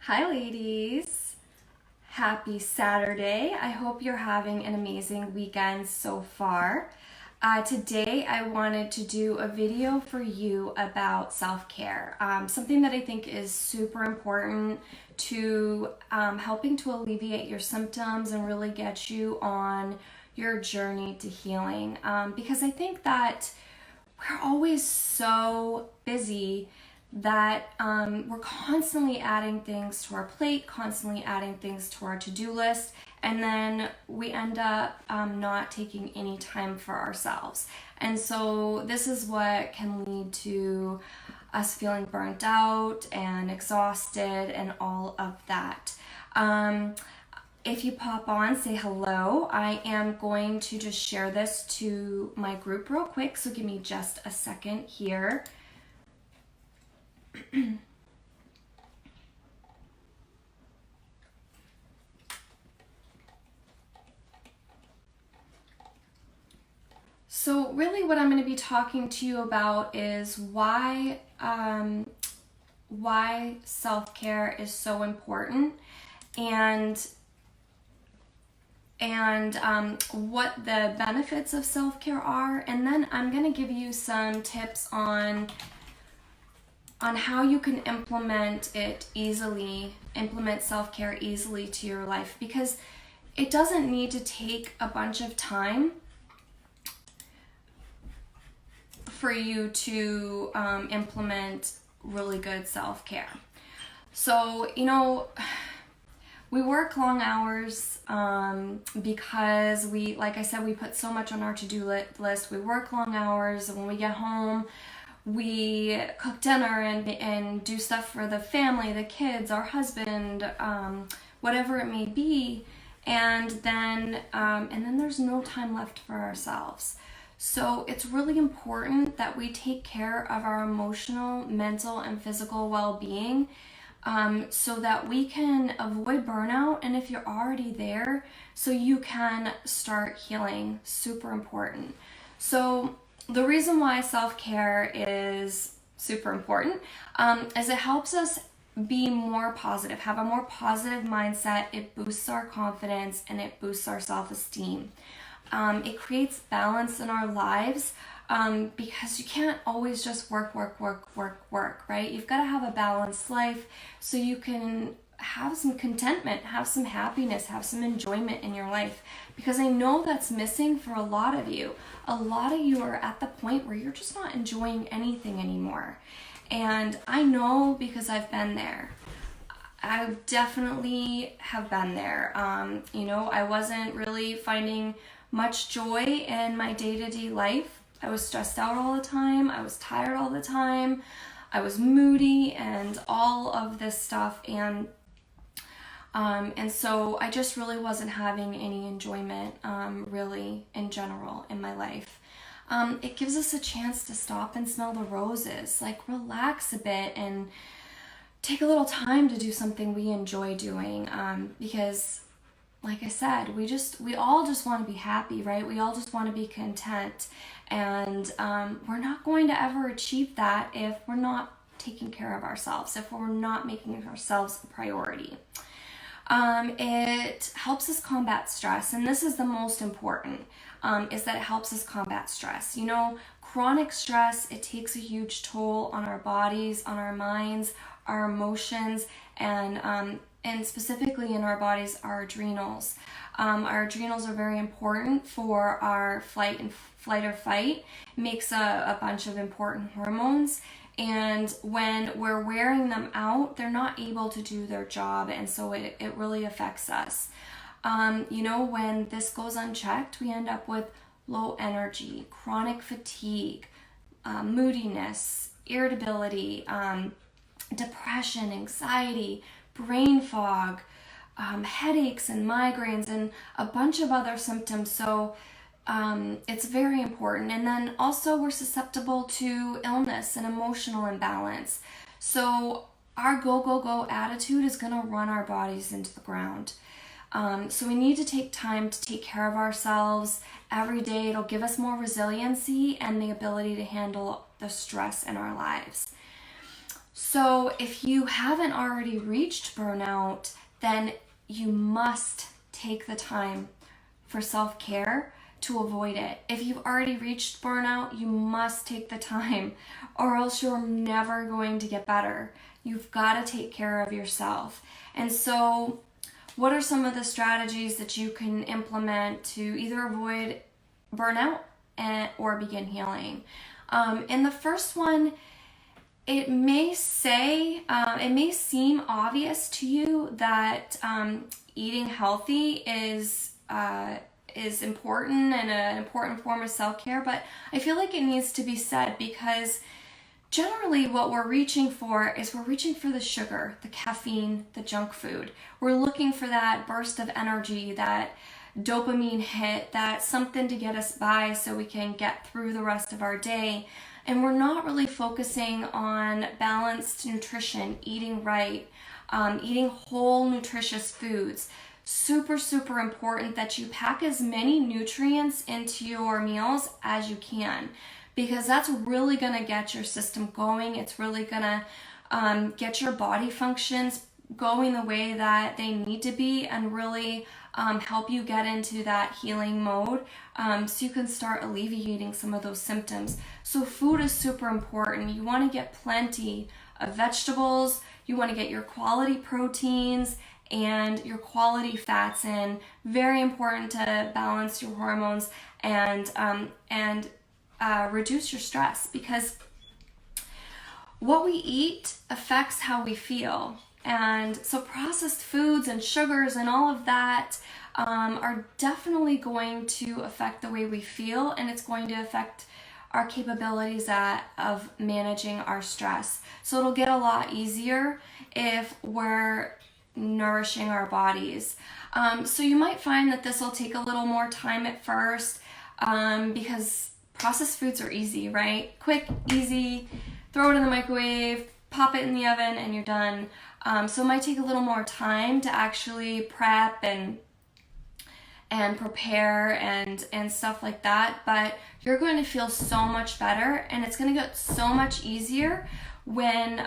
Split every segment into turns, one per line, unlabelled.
Hi, ladies. Happy Saturday. I hope you're having an amazing weekend so far. Today, I wanted to do a video for you about self-care, something that I think is super important to helping to alleviate your symptoms and really get you on your journey to healing. Because I think that we're always so busy that we're constantly adding things to our plate, constantly adding things to our to-do list, and then we end up not taking any time for ourselves. And so this is what can lead to us feeling burnt out and exhausted and all of that. If you pop on, say hello. I am going to just share this to my group real quick, so give me just a second here. So really what I'm going to be talking to you about is why self-care is so important and what the benefits of self-care are, and then I'm going to give you some tips on how you can implement self-care easily to your life, because it doesn't need to take a bunch of time for you to implement really good self-care. So, we work long hours because like I said, we put so much on our to-do list. We work long hours, and when we get home, we cook dinner and do stuff for the family, the kids, our husband, whatever it may be, and then there's no time left for ourselves. So it's really important that we take care of our emotional, mental, and physical well-being, so that we can avoid burnout, and if you're already there, so you can start healing. Super important. So the reason why self-care is super important is it helps us be more positive, have a more positive mindset. It boosts our confidence and it boosts our self-esteem. It creates balance in our lives, because you can't always just work, right? You've got to have a balanced life so you can have some contentment, have some happiness, have some enjoyment in your life, because I know that's missing for a lot of you. A lot of you are at the point where you're just not enjoying anything anymore. And I know, because I've been there. I definitely have been there. I wasn't really finding much joy in my day-to-day life. I was stressed out all the time. I was tired all the time. I was moody and all of this stuff. And so I just really wasn't having any enjoyment, really, in general, in my life. It gives us a chance to stop and smell the roses, like relax a bit and take a little time to do something we enjoy doing, because like I said, we all just want to be happy, right? We all just want to be content, and we're not going to ever achieve that if we're not taking care of ourselves, if we're not making ourselves a priority. It helps us combat stress, and this is the most important, is that it helps us combat stress. Chronic stress, it takes a huge toll on our bodies, on our minds, our emotions, and specifically in our bodies, our adrenals. Our adrenals are very important for our flight or fight. It makes a bunch of important hormones. And when we're wearing them out, they're not able to do their job, and so it really affects us. When this goes unchecked, we end up with low energy, chronic fatigue, moodiness, irritability, depression, anxiety, brain fog, headaches and migraines, and a bunch of other symptoms. So it's very important. And then also we're susceptible to illness and emotional imbalance. So our go attitude is going to run our bodies into the ground. So we need to take time to take care of ourselves every day. It'll give us more resiliency and the ability to handle the stress in our lives. So if you haven't already reached burnout, then you must take the time for self-care to avoid it. If you've already reached burnout, you must take the time, or else you're never going to get better. You've got to take care of yourself. And so what are some of the strategies that you can implement to either avoid burnout or begin healing? And the first one, it may seem obvious to you that eating healthy is important and an important form of self-care, but I feel like it needs to be said, because generally what we're reaching for is the sugar, the caffeine, the junk food. We're looking for that burst of energy, that dopamine hit, that something to get us by so we can get through the rest of our day. And we're not really focusing on balanced nutrition, eating right, eating whole nutritious foods. Super, super important that you pack as many nutrients into your meals as you can, because that's really going to get your system going. It's really going to get your body functions going the way that they need to be, and really help you get into that healing mode, so you can start alleviating some of those symptoms. So food is super important. You want to get plenty of vegetables. You want to get your quality proteins and your quality fats in. Very important to balance your hormones and reduce your stress, because what we eat affects how we feel. And so processed foods and sugars and all of that are definitely going to affect the way we feel, and it's going to affect our capabilities of managing our stress. So it'll get a lot easier if we're nourishing our bodies. So you might find that this will take a little more time at first, because processed foods are easy, right? Quick, easy, throw it in the microwave, pop it in the oven, and you're done. So it might take a little more time to actually prep and prepare and stuff like that, but you're going to feel so much better, and it's going to get so much easier when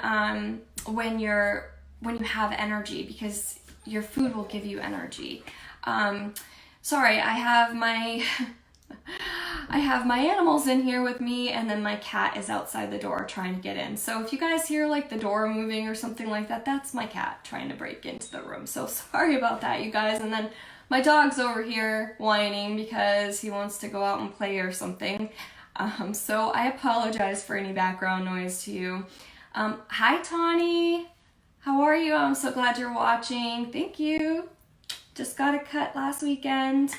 you have energy, because your food will give you energy. Sorry, I have my animals in here with me, and then my cat is outside the door trying to get in. So if you guys hear like the door moving or something like that, that's my cat trying to break into the room. So sorry about that, you guys. And then my dog's over here whining because he wants to go out and play or something. So I apologize for any background noise to you. Hi, Tawny. How are you? I'm so glad you're watching. Thank you. Just got a cut last weekend.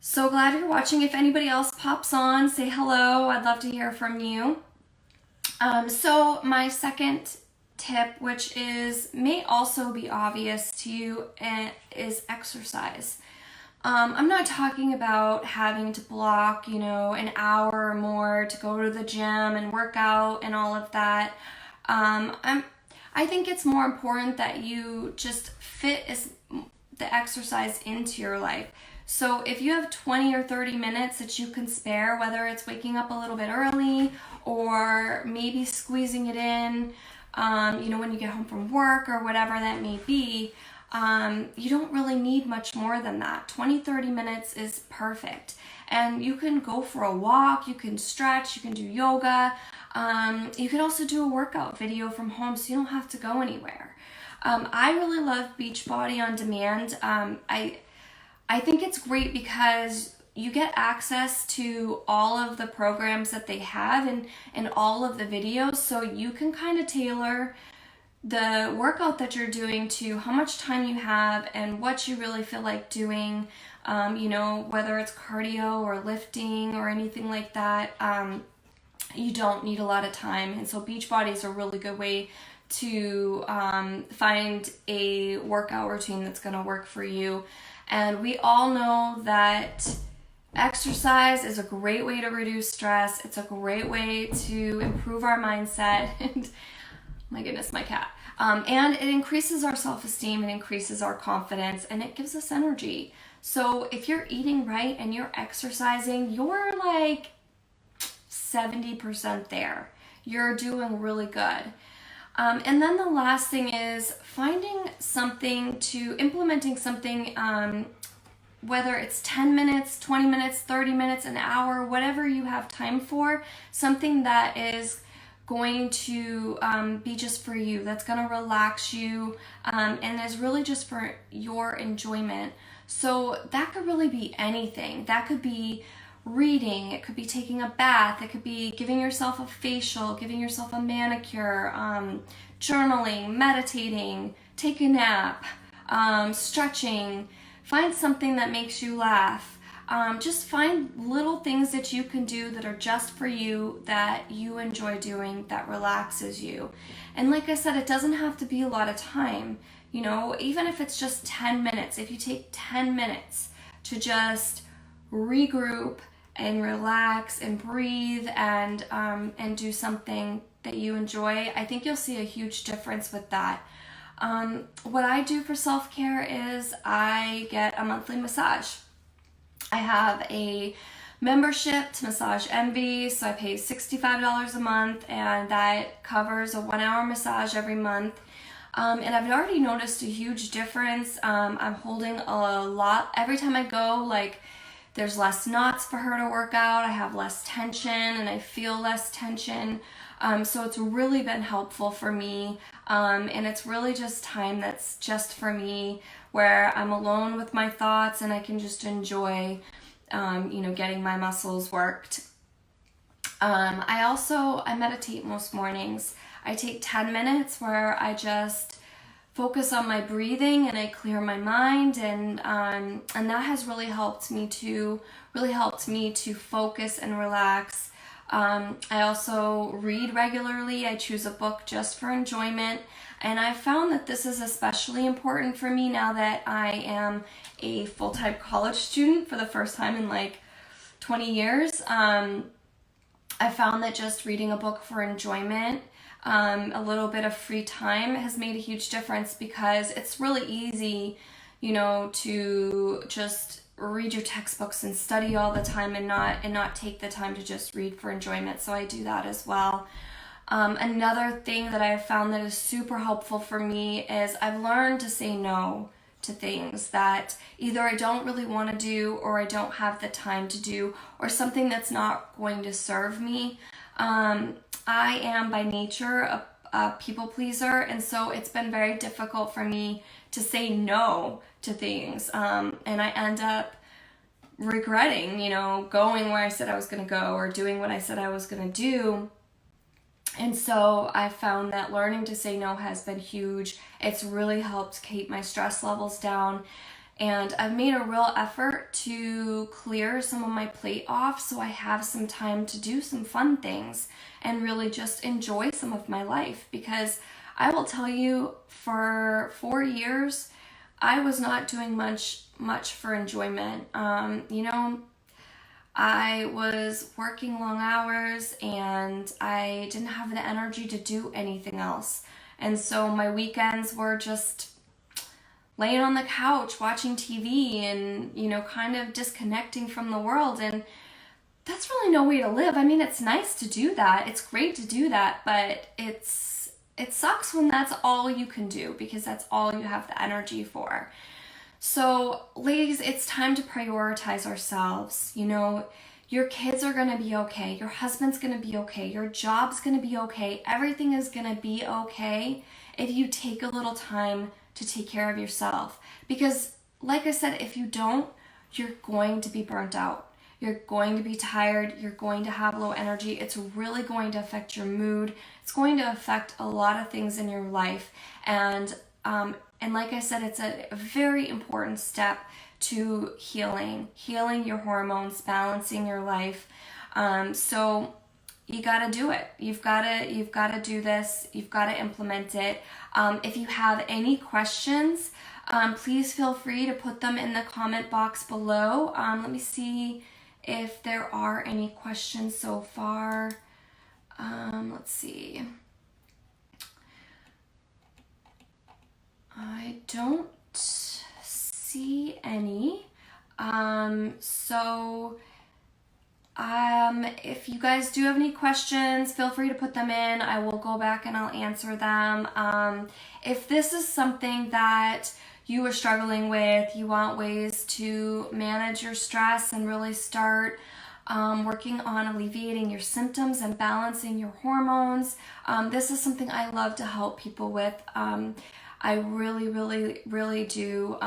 So glad you're watching. If anybody else pops on, say hello. I'd love to hear from you. So my second tip, which may also be obvious to you, is exercise. I'm not talking about having to block, an hour or more to go to the gym and work out and all of that. I think it's more important that you just fit the exercise into your life. So if you have 20 or 30 minutes that you can spare, whether it's waking up a little bit early or maybe squeezing it in, when you get home from work or whatever that may be, you don't really need much more than that. 20, 30 minutes is perfect. And you can go for a walk, you can stretch, you can do yoga. You can also do a workout video from home, so you don't have to go anywhere. I really love Beachbody On Demand. I think it's great because you get access to all of the programs that they have and all of the videos, so you can kind of tailor the workout that you're doing to how much time you have and what you really feel like doing, whether it's cardio or lifting or anything like that. You don't need a lot of time, and so Beachbody is a really good way to find a workout routine that's going to work for you. And we all know that exercise is a great way to reduce stress. It's a great way to improve our mindset. And my goodness, my cat. And it increases our self-esteem, it increases our confidence, and it gives us energy. So if you're eating right and you're exercising, you're like 70% there. you're doing really good. And then the last thing is implementing something, whether it's 10 minutes, 20 minutes, 30 minutes, an hour, whatever you have time for, something that is going to be just for you, that's going to relax you, and is really just for your enjoyment. So that could really be anything. That could be reading, it could be taking a bath, it could be giving yourself a facial, giving yourself a manicure, journaling, meditating, take a nap, stretching. Find something that makes you laugh. Just find little things that you can do that are just for you, that you enjoy doing, that relaxes you. And like I said, it doesn't have to be a lot of time. You know, even if it's just 10 minutes, if you take 10 minutes to just regroup and relax and breathe and do something that you enjoy, I think you'll see a huge difference with that. What I do for self-care is I get a monthly massage. I have a membership to Massage Envy, so I pay $65 a month, and that covers a 1-hour massage every month. And I've already noticed a huge difference. I'm holding a lot every time I go, like there's less knots for her to work out, I have less tension, and I feel less tension. So it's really been helpful for me, and it's really just time that's just for me, where I'm alone with my thoughts and I can just enjoy, getting my muscles worked. I meditate most mornings. I take 10 minutes where I just focus on my breathing and I clear my mind, and that has really helped me to focus and relax. I also read regularly. I choose a book just for enjoyment, and I found that this is especially important for me now that I am a full-time college student for the first time in like 20 years. I found that just reading a book for enjoyment, a little bit of free time, has made a huge difference, because it's really easy, to just read your textbooks and study all the time and not take the time to just read for enjoyment. So I do that as well. Another thing that I have found that is super helpful for me is I've learned to say no to things that either I don't really want to do, or I don't have the time to do, or something that's not going to serve me. I am by nature a people pleaser, and so it's been very difficult for me to say no to things, and I end up regretting, going where I said I was going to go, or doing what I said I was going to do. And so I found that learning to say no has been huge. It's really helped keep my stress levels down, and I've made a real effort to clear some of my plate off so I have some time to do some fun things and really just enjoy some of my life. Because I will tell you, for 4 years, I was not doing much for enjoyment. I was working long hours and I didn't have the energy to do anything else. And so my weekends were just laying on the couch watching TV and, kind of disconnecting from the world. And that's really no way to live. I mean, it's nice to do that. It's great to do that, but it sucks when that's all you can do, because that's all you have the energy for. So, ladies, it's time to prioritize ourselves. Your kids are going to be okay. Your husband's going to be okay. Your job's going to be okay. Everything is going to be okay if you take a little time to take care of yourself. Because, like I said, if you don't, you're going to be burnt out. You're going to be tired. You're going to have low energy. It's really going to affect your mood. It's going to affect a lot of things in your life. And like I said, it's a very important step to healing your hormones, balancing your life. So you got to do it. You've got to do this. You've got to implement it. If you have any questions, please feel free to put them in the comment box below. Let me see if there are any questions so far. Let's see. I don't see any. So If you guys do have any questions, feel free to put them in. I will go back and I'll answer them. If this is something that you are struggling with, you want ways to manage your stress and really start working on alleviating your symptoms and balancing your hormones, this is something I love to help people with. I really, really, really do,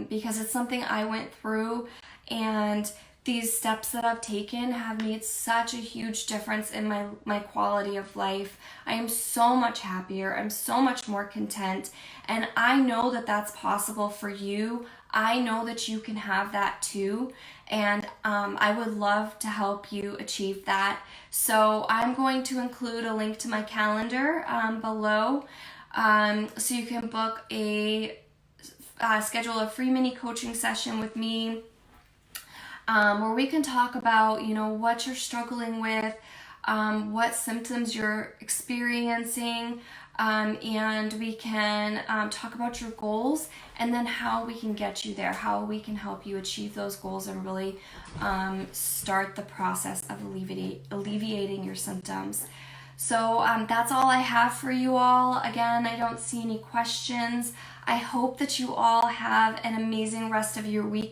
because it's something I went through, and these steps that I've taken have made such a huge difference in my quality of life. I am so much happier. I'm so much more content. And I know that that's possible for you. I know that you can have that too. And I would love to help you achieve that. So I'm going to include a link to my calendar below. So you can book schedule a free mini coaching session with me, where we can talk about, what you're struggling with, what symptoms you're experiencing, and we can talk about your goals, and then how we can get you there, how we can help you achieve those goals and really start the process of alleviating your symptoms. So that's all I have for you all. Again, I don't see any questions. I hope that you all have an amazing rest of your week.